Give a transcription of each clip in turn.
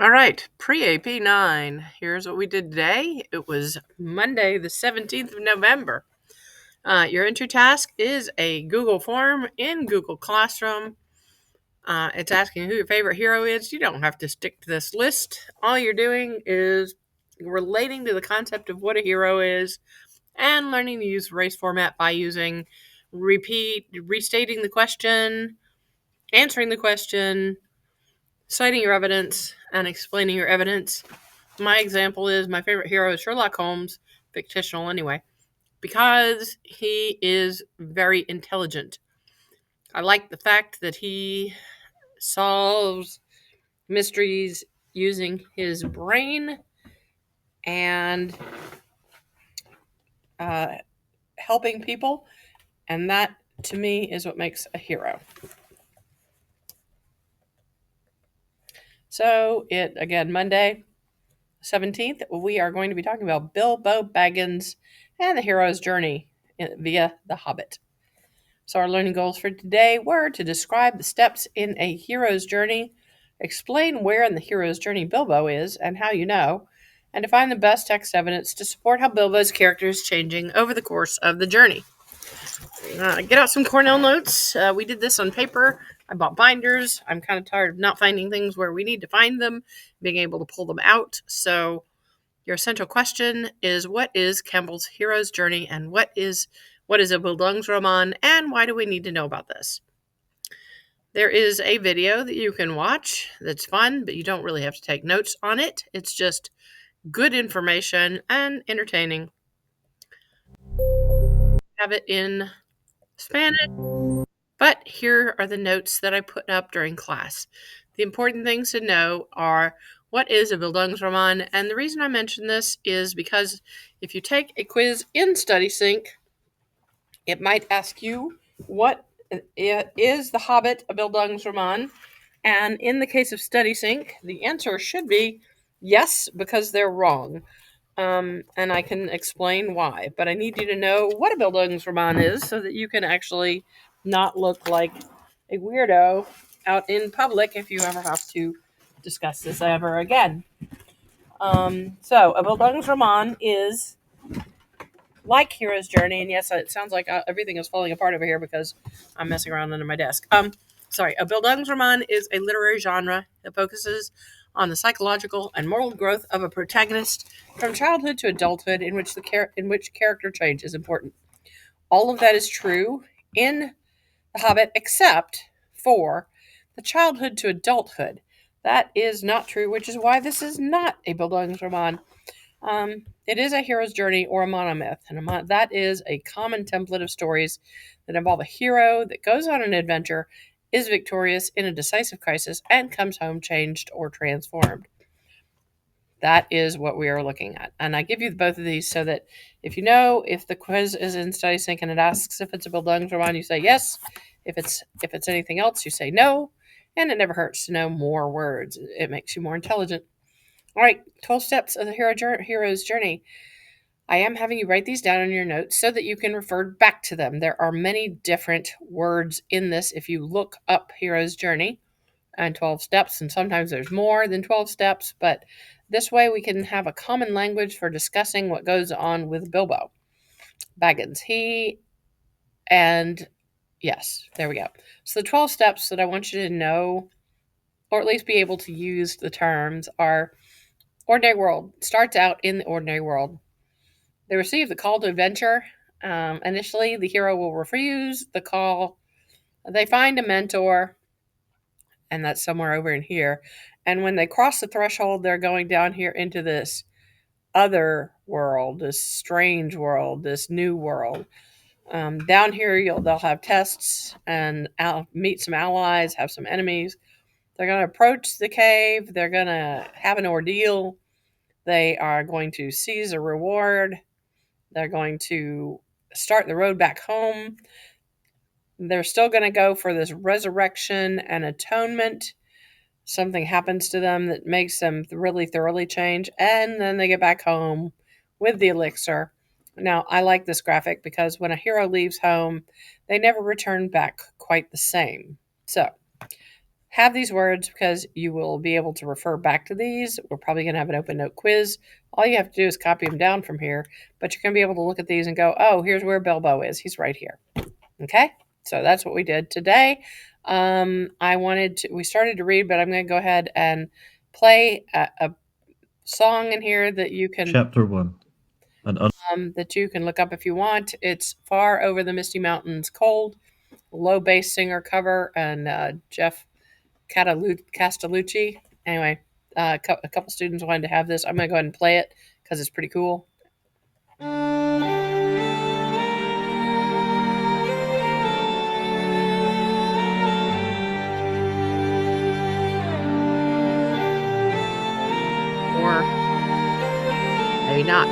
All right, pre-AP 9. Here's what we did today. It was Monday, the 17th of November. Your entry task is a Google form in Google Classroom. It's asking who your favorite hero is. You don't have to stick to this list. All you're doing is relating to the concept of what a hero is and learning to use race format by using restating the question, answering the question, citing your evidence, and explaining your evidence. My example is my favorite hero is Sherlock Holmes, fictional anyway, because he is very intelligent. I like the fact that he solves mysteries using his brain and uh, helping people, and that to me is what makes a hero. So, Monday 17th, we are going to be talking about Bilbo Baggins and the hero's journey via The Hobbit. So, our learning goals for today were to describe the steps in a hero's journey, explain where in the hero's journey Bilbo is and how you know, and to find the best text evidence to support how Bilbo's character is changing over the course of the journey. Get out some Cornell notes. We did this on paper. I bought binders. I'm kind of tired of not finding things where we need to find them, being able to pull them out. So, your essential question is, what is Campbell's hero's journey, and what is a Bildungsroman, and why do we need to know about this? There is a video that you can watch that's fun, but you don't really have to take notes on it. It's just good information and entertaining. Have it in Spanish, but here are the notes that I put up during class. The important things to know are, what is a Bildungsroman? And the reason I mention this is because if you take a quiz in StudySync, it might ask you, what is The Hobbit a Bildungsroman? And in the case of StudySync, the answer should be yes, because they're wrong. And I can explain why. But I need you to know what a Bildungsroman is so that you can actually not look like a weirdo out in public if you ever have to discuss this ever again. So, a Bildungsroman is like Hero's Journey, and yes, it sounds like everything is falling apart over here because I'm messing around under my desk. A Bildungsroman is a literary genre that focuses on the psychological and moral growth of a protagonist from childhood to adulthood, in which character change is important. All of that is true in The Hobbit, except for the childhood to adulthood. That is not true, which is why this is not a Bildungsroman. It is a hero's journey or a monomyth, and that is a common template of stories that involve a hero that goes on an adventure, is victorious in a decisive crisis, and comes home changed or transformed. That is what we are looking at. And I give you both of these so that if the quiz is in StudySync and it asks if it's a Bildungsroman, you say yes. If it's anything else, you say no. And it never hurts to know more words. It makes you more intelligent. All right, 12 steps of the hero's journey. I am having you write these down in your notes so that you can refer back to them. There are many different words in this if you look up hero's journey and 12 steps, and sometimes there's more than 12 steps, but this way we can have a common language for discussing what goes on with Bilbo Baggins. Yes, there we go. So the 12 steps that I want you to know, or at least be able to use the terms, are: ordinary world. Starts out in the ordinary world. They receive the call to adventure. Initially, the hero will refuse the call. They find a mentor, and that's somewhere over in here. And when they cross the threshold, they're going down here into this other world, this strange world, this new world. Down here, they'll have tests and meet some allies, have some enemies. They're going to approach the cave. They're going to have an ordeal. They are going to seize a reward. They're going to start the road back home. They're still going to go for this resurrection and atonement. Something happens to them that makes them really thoroughly change, and then they get back home with the elixir. Now, I like this graphic because when a hero leaves home, they never return back quite the same. So, have these words because you will be able to refer back to these. We're probably going to have an open note quiz. All you have to do is copy them down from here, but you're going to be able to look at these and go, oh, here's where Bilbo is. He's right here. Okay, so that's what we did today. We started to read, but I'm going to go ahead and play a song in here that you can Chapter 1. that you can look up if you want. It's Far Over the Misty Mountains Cold, low bass singer cover, and Jeff Castellucci. Anyway, a couple students wanted to have this. I'm going to go ahead and play it because it's pretty cool. Or maybe not.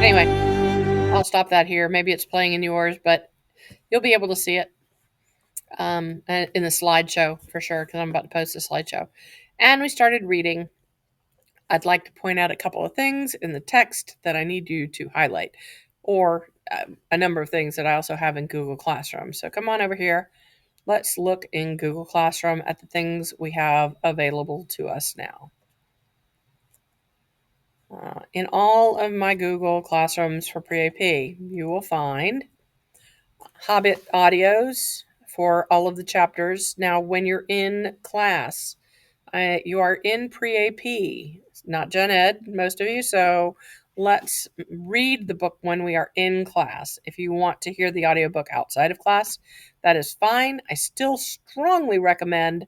Anyway, I'll stop that here. Maybe it's playing in yours, but you'll be able to see it in the slideshow for sure because I'm about to post a slideshow. And we started reading. I'd like to point out a couple of things in the text that I need you to highlight, or a number of things that I also have in Google Classroom. So come on over here. Let's look in Google Classroom at the things we have available to us now. In all of my Google Classrooms for Pre-AP, you will find Hobbit audios for all of the chapters. Now, when you're in class, you are in Pre-AP, not Gen Ed, most of you, so let's read the book when we are in class. If you want to hear the audiobook outside of class, that is fine. I still strongly recommend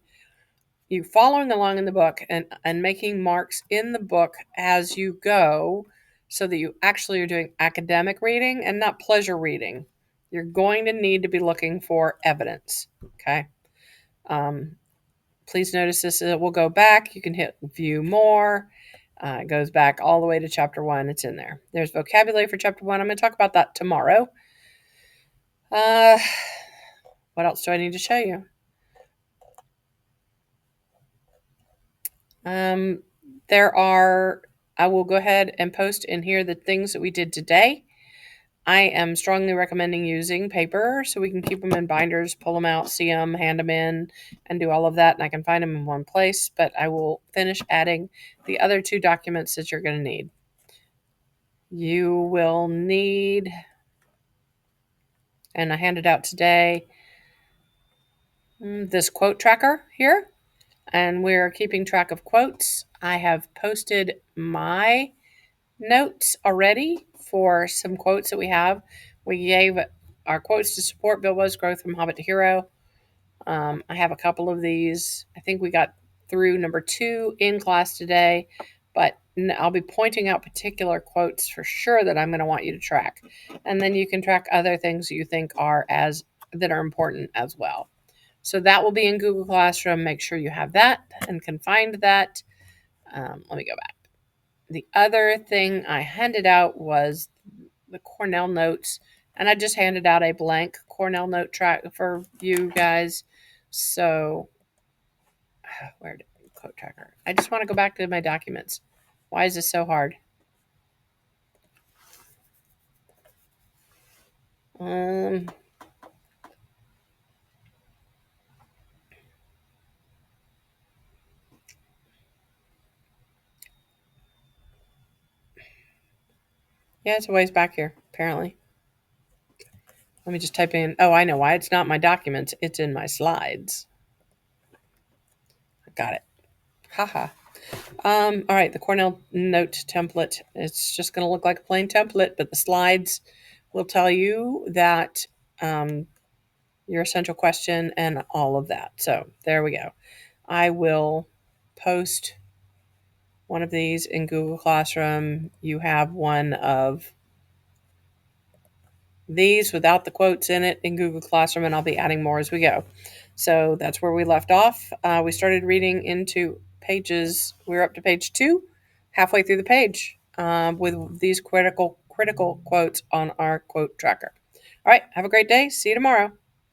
you following along in the book and making marks in the book as you go so that you actually are doing academic reading and not pleasure reading. You're going to need to be looking for evidence, okay? Please notice this will go back. You can hit view more. It goes back all the way to chapter 1. It's in there. There's vocabulary for chapter 1. I'm going to talk about that tomorrow. What else do I need to show you? I will go ahead and post in here the things that we did today. I am strongly recommending using paper so we can keep them in binders, pull them out, see them, hand them in, and do all of that. And I can find them in one place, but I will finish adding the other 2 documents that you're going to need. You will need, and I handed out today, this quote tracker here. And we're keeping track of quotes. I have posted my notes already for some quotes that we have. We gave our quotes to support Bilbo's growth from Hobbit to Hero. I have a couple of these. I think we got through number 2 in class today, but I'll be pointing out particular quotes for sure that I'm going to want you to track. And then you can track other things you think that are important as well. So that will be in Google Classroom. Make sure you have that and can find that. Let me go back. The other thing I handed out was the Cornell notes, and I just handed out a blank Cornell note track for you guys. So, where did quote tracker? I just want to go back to my documents. Why is this so hard? Yeah, it's a ways back here, apparently. Let me just type in. Oh, I know why. It's not my documents. It's in my slides. Got it. Haha. All right, the Cornell note template. It's just going to look like a plain template, but the slides will tell you that your essential question and all of that. So there we go. I will post one of these in Google Classroom. You have one of these without the quotes in it in Google Classroom, and I'll be adding more as we go. So that's where we left off. We started reading into pages. We're up to page 2, halfway through the page, with these critical quotes on our quote tracker. All right, have a great day. See you tomorrow.